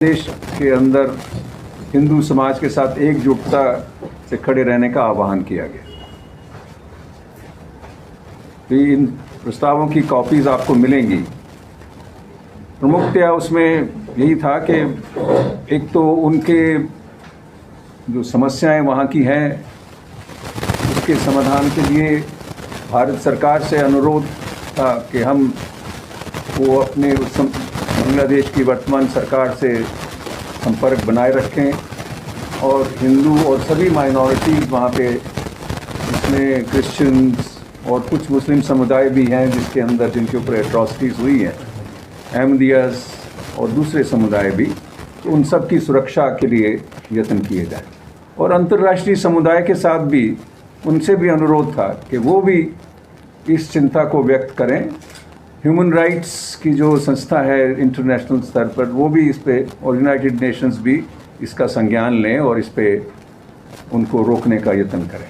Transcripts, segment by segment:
देश के अंदर हिंदू समाज के साथ एकजुटता से खड़े रहने का आह्वान किया गया। तो इन प्रस्तावों की कॉपीज आपको मिलेंगी। प्रमुखतया उसमें यही था कि एक तो उनके जो समस्याएं वहाँ की हैं उसके समाधान के लिए भारत सरकार से अनुरोध था कि हम वो अपने बांग्लादेश की वर्तमान सरकार से संपर्क बनाए रखें और हिंदू और सभी माइनॉरिटीज़ वहाँ पे, इसमें क्रिश्चियंस और कुछ मुस्लिम समुदाय भी हैं जिसके अंदर जिनके ऊपर एट्रॉसिटीज़ हुई हैं, अहमदियास और दूसरे समुदाय भी, तो उन सब की सुरक्षा के लिए यत्न किए जाए। और अंतर्राष्ट्रीय समुदाय के साथ भी उनसे भी अनुरोध था कि वो भी इस चिंता को व्यक्त करें। ह्यूमन राइट्स की जो संस्था है इंटरनेशनल स्तर पर, वो भी इस पे, और यूनाइटेड नेशंस भी इसका संज्ञान लें और इस पे उनको रोकने का यत्न करें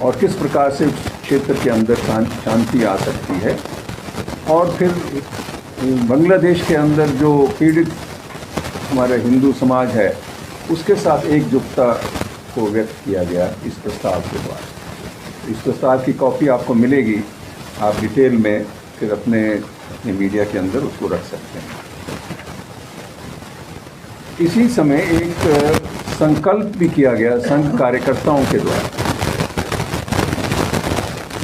और किस प्रकार से क्षेत्र के अंदर शांति आ सकती है। और फिर बांग्लादेश के अंदर जो पीड़ित हमारा हिंदू समाज है उसके साथ एकजुटता को व्यक्त किया गया इस प्रस्ताव के द्वारा। इस प्रस्ताव की कॉपी आपको मिलेगी, आप डिटेल में फिर अपने मीडिया के अंदर उसको रख सकते हैं। इसी समय एक संकल्प भी किया गया संघ कार्यकर्ताओं के द्वारा।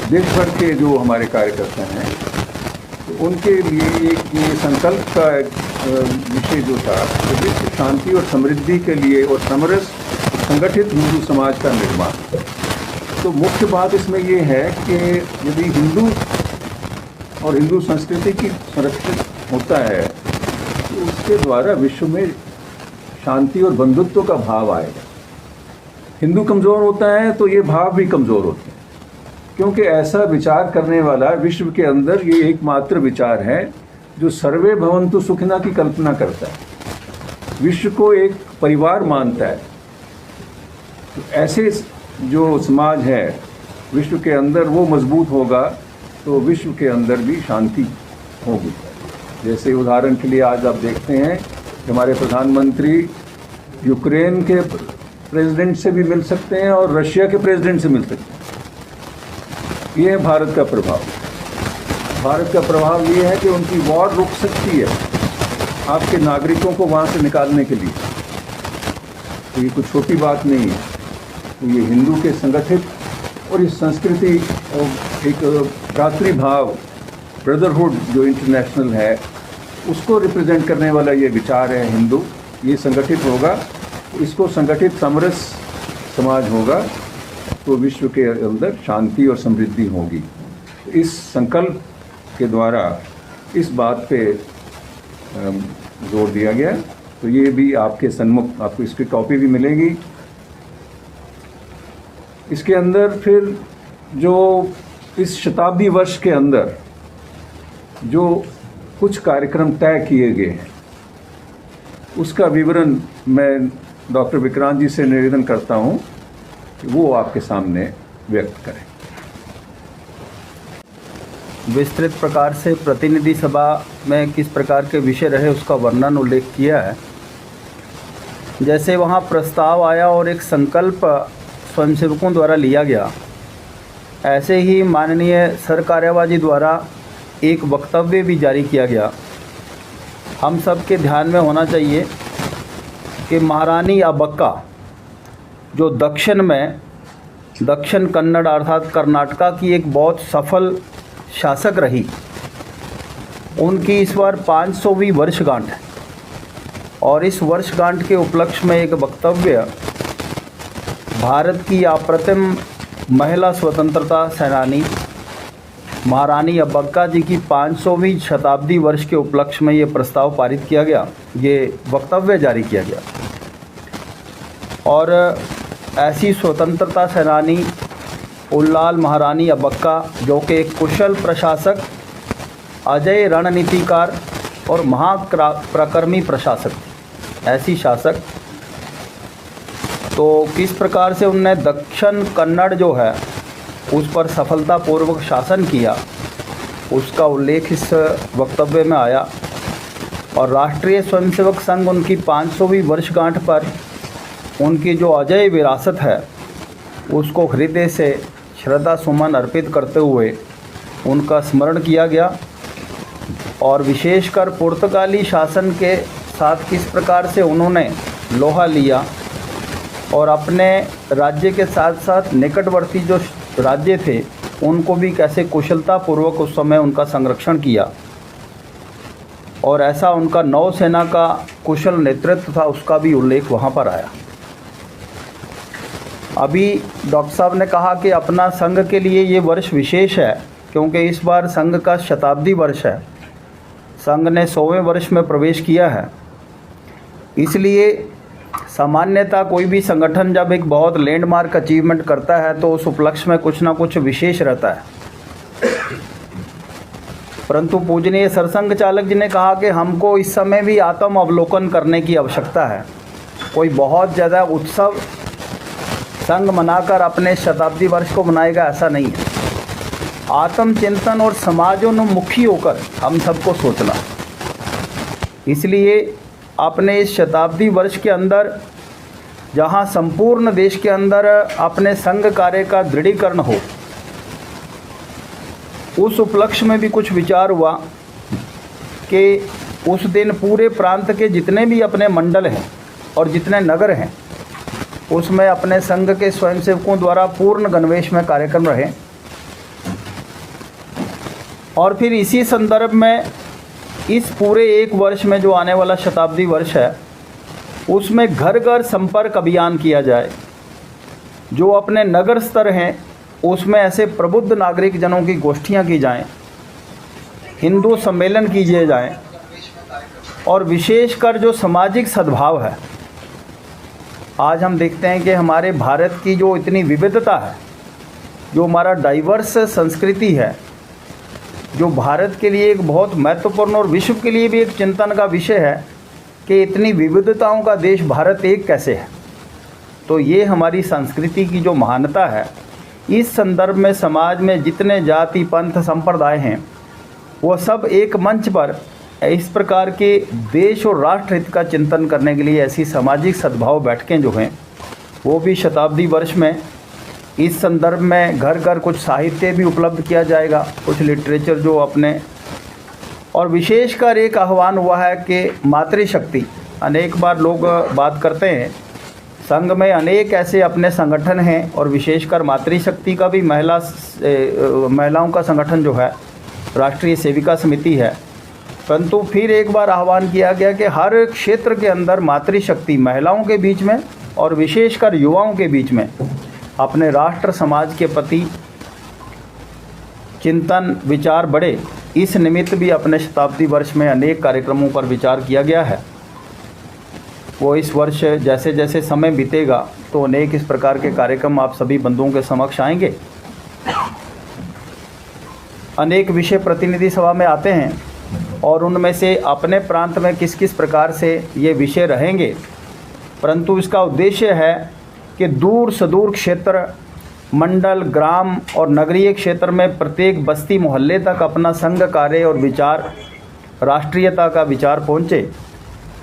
देश भर के जो हमारे कार्यकर्ता हैं तो उनके लिए एक ये संकल्प का विषय जो था, तो विश्व शांति और समृद्धि के लिए और समरस संगठित हिंदू समाज का निर्माण। तो मुख्य बात इसमें ये है कि यदि हिंदू और हिंदू संस्कृति की संरक्षित होता है तो उसके द्वारा विश्व में शांति और बंधुत्व का भाव आएगा। हिंदू कमज़ोर होता है तो ये भाव भी कमज़ोर होते हैं, क्योंकि ऐसा विचार करने वाला विश्व के अंदर ये एकमात्र विचार है जो सर्वे भवन्तु सुखिना की कल्पना करता है, विश्व को एक परिवार मानता है। तो ऐसे जो समाज है विश्व के अंदर वो मजबूत होगा तो विश्व के अंदर भी शांति होगी। जैसे उदाहरण के लिए आज आप देखते हैं कि हमारे प्रधानमंत्री यूक्रेन के प्रेसिडेंट से भी मिल सकते हैं और रशिया के प्रेसिडेंट से मिल सकते हैं। ये है भारत का प्रभाव। भारत का प्रभाव ये है कि उनकी वॉर रुक सकती है आपके नागरिकों को वहाँ से निकालने के लिए। तो ये कुछ छोटी बात नहीं है। तो ये हिंदू के संगठित और इस संस्कृति और एक भ्रातृभाव, ब्रदरहुड जो इंटरनेशनल है, उसको रिप्रेजेंट करने वाला ये विचार है हिंदू। ये संगठित होगा, इसको संगठित समरस समाज होगा तो विश्व के अंदर शांति और समृद्धि होगी। इस संकल्प के द्वारा इस बात पे जोर दिया गया। तो ये भी आपके सन्मुख, आपको इसकी कॉपी भी मिलेगी। इसके अंदर फिर जो इस शताब्दी वर्ष के अंदर जो कुछ कार्यक्रम तय किए गए हैं उसका विवरण मैं डॉक्टर विक्रांत जी से निवेदन करता हूं कि वो आपके सामने व्यक्त करें। विस्तृत प्रकार से प्रतिनिधि सभा में किस प्रकार के विषय रहे उसका वर्णन उल्लेख किया है। जैसे वहाँ प्रस्ताव आया और एक संकल्प स्वयंसेवकों द्वारा लिया गया, ऐसे ही माननीय सर कार्यवाह द्वारा एक वक्तव्य भी जारी किया गया। हम सब के ध्यान में होना चाहिए कि महारानी अब्बक्का जो दक्षिण कन्नड़ अर्थात कर्नाटका की एक बहुत सफल शासक रही, उनकी इस बार 500वीं वर्षगांठ है और इस वर्षगांठ के उपलक्ष्य में एक वक्तव्य भारत की अप्रतिम महिला स्वतंत्रता सेनानी महारानी अब्बक्का जी की 500वीं शताब्दी वर्ष के उपलक्ष्य में ये प्रस्ताव पारित किया गया, ये वक्तव्य जारी किया गया। और ऐसी स्वतंत्रता सेनानी उल्लाल महारानी अब्बक्का जो कि एक कुशल प्रशासक, अजय रणनीतिकार और महापराक्रमी प्रशासक, ऐसी शासक, तो किस प्रकार से उनने दक्षिण कन्नड़ जो है उस पर सफलतापूर्वक शासन किया उसका उल्लेख इस वक्तव्य में आया। और राष्ट्रीय स्वयंसेवक संघ उनकी 500वीं वर्षगांठ पर उनकी जो अजय विरासत है उसको हृदय से श्रद्धा सुमन अर्पित करते हुए उनका स्मरण किया गया। और विशेषकर पुर्तगाली शासन के साथ किस प्रकार से उन्होंने लोहा लिया और अपने राज्य के साथ साथ निकटवर्ती जो राज्य थे उनको भी कैसे कुशलतापूर्वक उस समय उनका संरक्षण किया, और ऐसा उनका नौसेना का कुशल नेतृत्व था उसका भी उल्लेख वहाँ पर आया। अभी डॉक्टर साहब ने कहा कि अपना संघ के लिए ये वर्ष विशेष है क्योंकि इस बार संघ का शताब्दी वर्ष है, संघ ने 100वें वर्ष में प्रवेश किया है। इसलिए सामान्यतः कोई भी संगठन जब एक बहुत लैंडमार्क अचीवमेंट करता है तो उस उपलक्ष्य में कुछ ना कुछ विशेष रहता है। परंतु पूजनीय सरसंघ चालक जी ने कहा कि हमको इस समय भी आत्म अवलोकन करने की आवश्यकता है। कोई बहुत ज़्यादा उत्सव संघ मनाकर अपने शताब्दी वर्ष को मनाएगा ऐसा नहीं है। आत्मचिंतन और समाजोन्मुखी होकर हम सबको सोचना। इसलिए अपने इस शताब्दी वर्ष के अंदर जहां संपूर्ण देश के अंदर अपने संघ कार्य का दृढ़ीकरण हो, उस उपलक्ष्य में भी कुछ विचार हुआ कि उस दिन पूरे प्रांत के जितने भी अपने मंडल हैं और जितने नगर हैं उसमें अपने संघ के स्वयंसेवकों द्वारा पूर्ण गणवेश में कार्यक्रम रहे। और फिर इसी संदर्भ में इस पूरे एक वर्ष में जो आने वाला शताब्दी वर्ष है उसमें घर घर संपर्क अभियान किया जाए। जो अपने नगर स्तर हैं उसमें ऐसे प्रबुद्ध नागरिक जनों की गोष्ठियां की जाएं, हिंदू सम्मेलन कीजिए जाएं, और विशेषकर जो सामाजिक सद्भाव है। आज हम देखते हैं कि हमारे भारत की जो इतनी विविधता है, जो हमारा डाइवर्स संस्कृति है, जो भारत के लिए एक बहुत महत्वपूर्ण और विश्व के लिए भी एक चिंतन का विषय है कि इतनी विविधताओं का देश भारत एक कैसे है। तो ये हमारी संस्कृति की जो महानता है, इस संदर्भ में समाज में जितने जाति पंथ संप्रदाय हैं वो सब एक मंच पर इस प्रकार के देश और राष्ट्र हित का चिंतन करने के लिए ऐसी सामाजिक सद्भाव बैठकें जो हैं वो भी शताब्दी वर्ष में इस संदर्भ में घर घर कुछ साहित्य भी उपलब्ध किया जाएगा, कुछ लिटरेचर जो अपने। और विशेषकर एक आह्वान हुआ है कि मातृशक्ति, अनेक बार लोग बात करते हैं संघ में अनेक ऐसे अपने संगठन हैं और विशेषकर मातृशक्ति का भी महिलाओं का संगठन जो है राष्ट्रीय सेविका समिति है। परंतु फिर एक बार आह्वान किया गया कि हर क्षेत्र के अंदर मातृशक्ति महिलाओं के बीच में और विशेषकर युवाओं के बीच में अपने राष्ट्र समाज के प्रति चिंतन विचार बढ़े। इस निमित्त भी अपने शताब्दी वर्ष में अनेक कार्यक्रमों पर विचार किया गया है। वो इस वर्ष जैसे जैसे समय बीतेगा तो अनेक इस प्रकार के कार्यक्रम आप सभी बंधुओं के समक्ष आएंगे। अनेक विषय प्रतिनिधि सभा में आते हैं और उनमें से अपने प्रांत में किस किस प्रकार से ये विषय रहेंगे, परंतु इसका उद्देश्य है कि दूर सुदूर क्षेत्र, मंडल, ग्राम और नगरीय क्षेत्र में प्रत्येक बस्ती मोहल्ले तक अपना संघ कार्य और विचार, राष्ट्रीयता का विचार पहुँचे।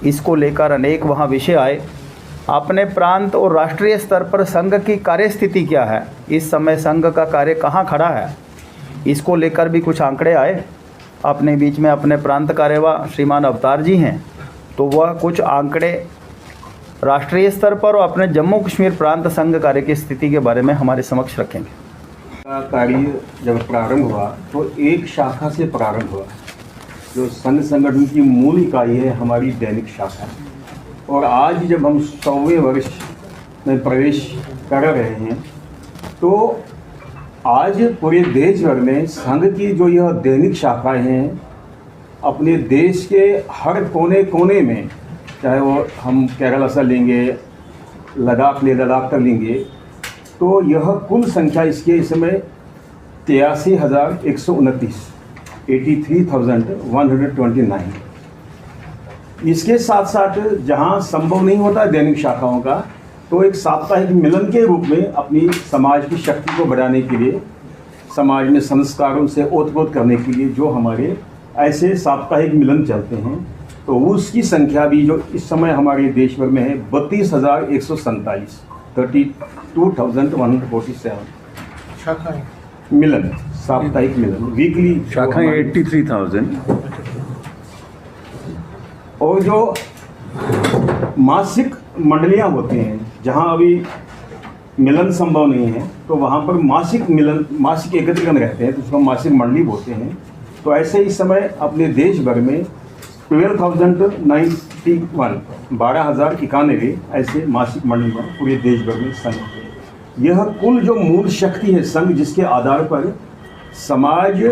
इसको लेकर अनेक वहाँ विषय आए। अपने प्रांत और राष्ट्रीय स्तर पर संघ की कार्य स्थिति क्या है, इस समय संघ का कार्य कहाँ खड़ा है, इसको लेकर भी कुछ आंकड़े आए। अपने बीच में अपने प्रांत कार्यवाह श्रीमान अवतार जी हैं, तो वह कुछ आंकड़े राष्ट्रीय स्तर पर और अपने जम्मू कश्मीर प्रांत संघ कार्य की स्थिति के बारे में हमारे समक्ष रखेंगे। कार्य जब प्रारंभ हुआ तो एक शाखा से प्रारंभ हुआ। जो संघ संगठन की मूल इकाई है हमारी दैनिक शाखा, और आज जब हम 100वें वर्ष में प्रवेश कर रहे हैं तो आज पूरे देश भर में संघ की जो यह दैनिक शाखाएं हैं अपने देश के हर कोने कोने में, चाहे वो हम केरला से लेंगे, लद्दाख तक लेंगे, तो यह कुल संख्या इसके इस समय 83,129 83,129। इसके साथ साथ जहां संभव नहीं होता दैनिक शाखाओं का, तो एक साप्ताहिक मिलन के रूप में अपनी समाज की शक्ति को बढ़ाने के लिए, समाज में संस्कारों से ओतप्रोत करने के लिए जो हमारे ऐसे साप्ताहिक मिलन चलते हैं, तो उसकी संख्या भी जो इस समय हमारे देश भर में है 32,147 32,147 शाखाएं मिलन, साप्ताहिक मिलन, वीकली शाखाएं 83,000। और जो मासिक मंडलियां होती हैं जहां अभी मिलन संभव नहीं है तो वहां पर मासिक मिलन, मासिक एकत्रीकरण रहते हैं तो उसको मासिक मंडली बोलते हैं। तो ऐसे इस समय अपने देश भर में 12,091 ऐसे मासिक मंडलियां पूरे देश भर में संघ हैं। यह कुल जो मूल शक्ति है संघ, जिसके आधार पर समाज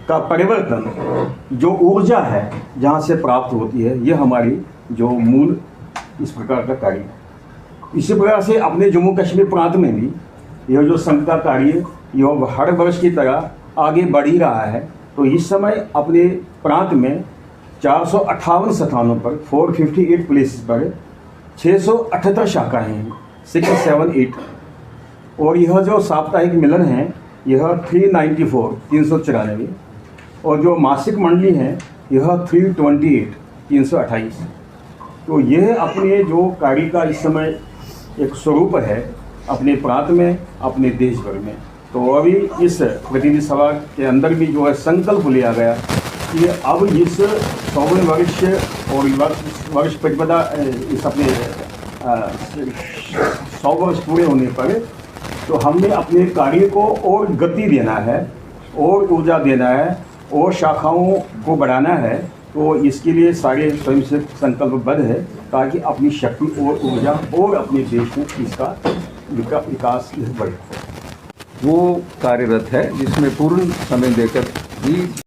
का परिवर्तन, जो ऊर्जा है जहाँ से प्राप्त होती है, यह हमारी जो मूल इस प्रकार का कार्य है। इसी प्रकार से अपने जम्मू कश्मीर प्रांत में भी यह जो संघ का कार्य यह हर वर्ष की तरह आगे बढ़ ही रहा है। तो इस समय अपने प्रांत में 458 स्थानों पर 458 प्लेसेस पर 678 शाखाएँ हैं, 678। और यह जो साप्ताहिक मिलन है यह 394 और जो मासिक मंडली है यह 328। तो यह अपने जो कार्य का इस समय एक स्वरूप है अपने प्रांत में, अपने देश भर में। तो अभी इस प्रतिनिधि सभा के अंदर भी जो है संकल्प लिया गया कि अब इस 100वें वर्ष और वर्ष प्रतिपदा इस अपने 100 वर्ष पूरे होने पर तो हमने अपने कार्य को और गति देना है और ऊर्जा देना है और शाखाओं को बढ़ाना है। तो इसके लिए सारे स्वयं से संकल्पबद्ध है ताकि अपनी शक्ति और ऊर्जा और अपने देश में इसका विकास बढ़े। वो कार्यरत है जिसमें पूर्ण समय देकर भी